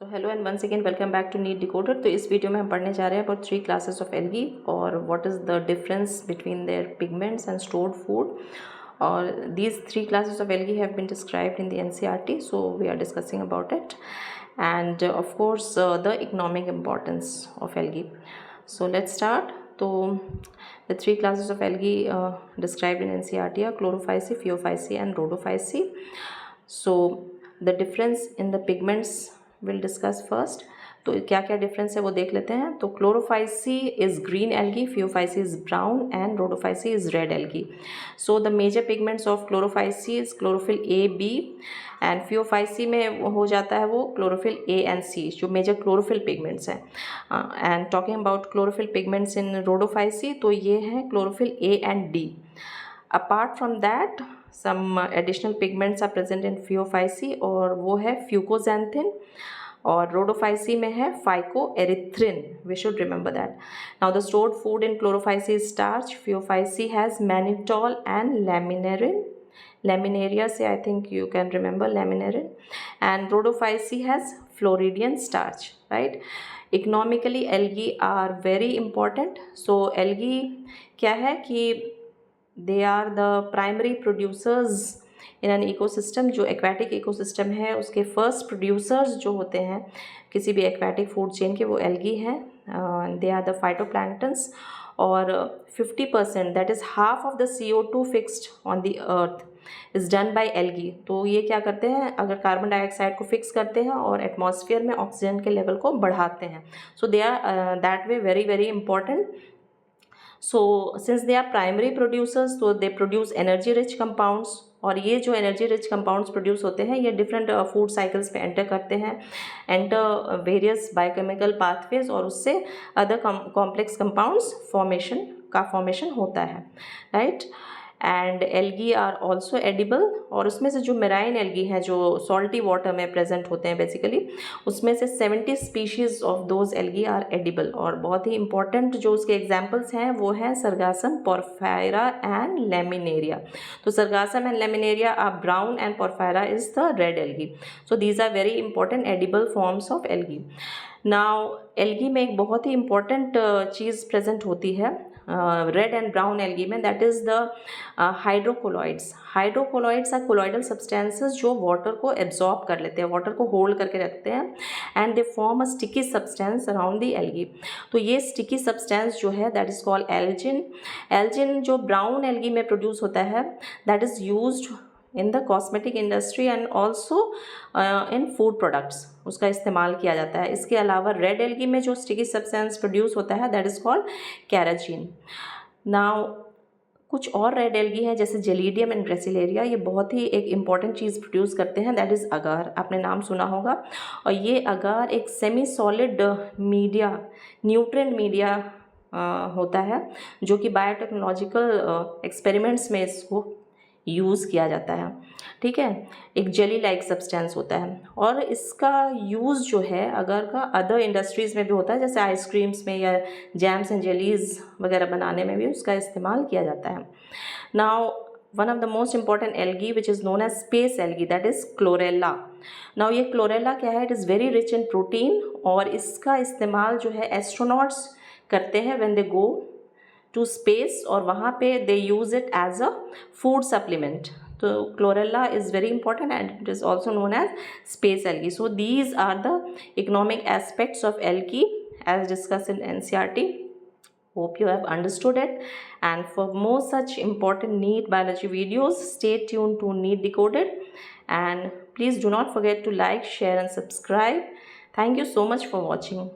So hello and once again welcome back to NEET decoder. तो इस video में हम पढ़ने जा रहे हैं अबाउट 3 क्लासेस ऑफ एल्गी और what is the difference between their pigments and stored food. और these 3 classes of algae have been described in the NCERT, so we are discussing about it, and of course the economic importance of algae. So let's start. तो the 3 classes of algae described in NCERT are chlorophyceae, phaeophyceae and rhodophyceae. So the difference in the pigments we'll discuss first. तो क्या क्या difference है वो देख लेते हैं। तो Chlorophyceae is green algae, Phaeophyceae is brown and Rhodophyceae is red algae. So the major pigments of Chlorophyceae is chlorophyll a b and Phaeophyceae में हो जाता है वो क्लोरोफिल ए एंड सी, जो मेजर क्लोरोफिल पिगमेंट्स हैं। And talking about chlorophyll pigments in Rhodophyceae, तो ये हैं chlorophyll A and D. Apart from that some additional pigments are present in phaeophyceae और वो है फ्यूकोजैंथिन, और रोडोफाइसी में है phycoerythrin. We should remember that. Now the stored food in Chlorophyceae is starch, phaeophyceae has mannitol and laminarin, laminaria से I think you can remember laminarin, and rhodophyceae has floridian starch, right? Economically algae are very important. So algae क्या है कि they are the primary producers in an ecosystem. जो aquatic ecosystem है उसके first producers जो होते हैं किसी भी एक्वाटिक फूड चेन के, वो एल्गी हैं। दे आर द फाइटोप्लैंक्टन्स, और 50% that is half of the CO2 fixed on the earth is done by algae. तो ये क्या करते हैं, अगर कार्बन डाइऑक्साइड को फिक्स करते हैं और एटमॉस्फेयर में ऑक्सीजन के लेवल को बढ़ाते हैं। So they are that way very very important. So since they are primary producers, so they produce energy rich compounds, और ये जो एनर्जी रिच कंपाउंड्स प्रोड्यूस होते हैं ये डिफरेंट फूड साइकिल्स पे एंटर करते हैं, एंटर वेरियस बायोकेमिकल पाथवेज, और उससे अदर कॉम्प्लेक्स कंपाउंड्स फॉर्मेशन होता है, right? And algae are also edible, और उसमें से जो मेराइन एल्गी हैं जो सॉल्टी वाटर में प्रेजेंट होते हैं बेसिकली, उसमें से 70 species of those algae are edible. और बहुत ही इंपॉर्टेंट जो उसके एग्जाम्पल्स हैं वो हैं सरगासम, पोरफायरा एंड लेमिनेरिया। तो Sargassum and Laminaria are brown and Porphyra is the red algae. So these are very important edible forms of algae. Now algae में एक बहुत ही इंपॉर्टेंट चीज़ प्रेजेंट होती है रेड एंड ब्राउन एल्गी में, that is the hydrocolloids. Hydrocolloids are colloidal substances जो water को एब्जॉर्ब कर लेते हैं, वाटर को होल्ड करके रखते हैं, and they form a sticky substance around the algae. तो ये स्टिकी सब्सटेंस जो है that is called Elgin. Elgin जो ब्राउन एल्गी में प्रोड्यूस होता है that is used in the cosmetic industry and also in food products, उसका इस्तेमाल किया जाता है। इसके अलावा रेड एल्गी में जो स्टिकी सब्सटेंस प्रोड्यूस होता है दैट इज़ कॉल्ड कैराजीन। नाउ कुछ और रेड एल्गी हैं जैसे जेलीडियम एंड ग्रेसिलेरिया, ये बहुत ही एक इम्पॉर्टेंट चीज़ प्रोड्यूस करते हैं, दैट इज़ अगार। आपने नाम सुना होगा। और ये अगार एक semi solid media, nutrient media होता है, जो कि बायोटेक्नोलॉजिकल एक्सपेरिमेंट्स में इसको यूज़ किया जाता है, ठीक है। एक जेली लाइक सब्सटेंस होता है, और इसका यूज़ जो है अगर का अदर इंडस्ट्रीज़ में भी होता है, जैसे आइसक्रीम्स में या जैम्स एंड जेलीज़ वगैरह बनाने में भी उसका इस्तेमाल किया जाता है। Now one of the most important algae which is known as space algae, that is Chlorella. Now ये क्लोरेला क्या है, it is very rich in protein, और इसका इस्तेमाल जो है एस्ट्रोनॉट्स करते हैं when they go to space, और वहाँ पे they use it as a food supplement. तो Chlorella is very important and it is also known as space algae. So these are the economic aspects of algae as discussed in NCERT. Hope you have understood it, and for more such important NEET biology videos, stay tuned to NEET Decoded, and please do not forget to like, share and subscribe. Thank you so much for watching.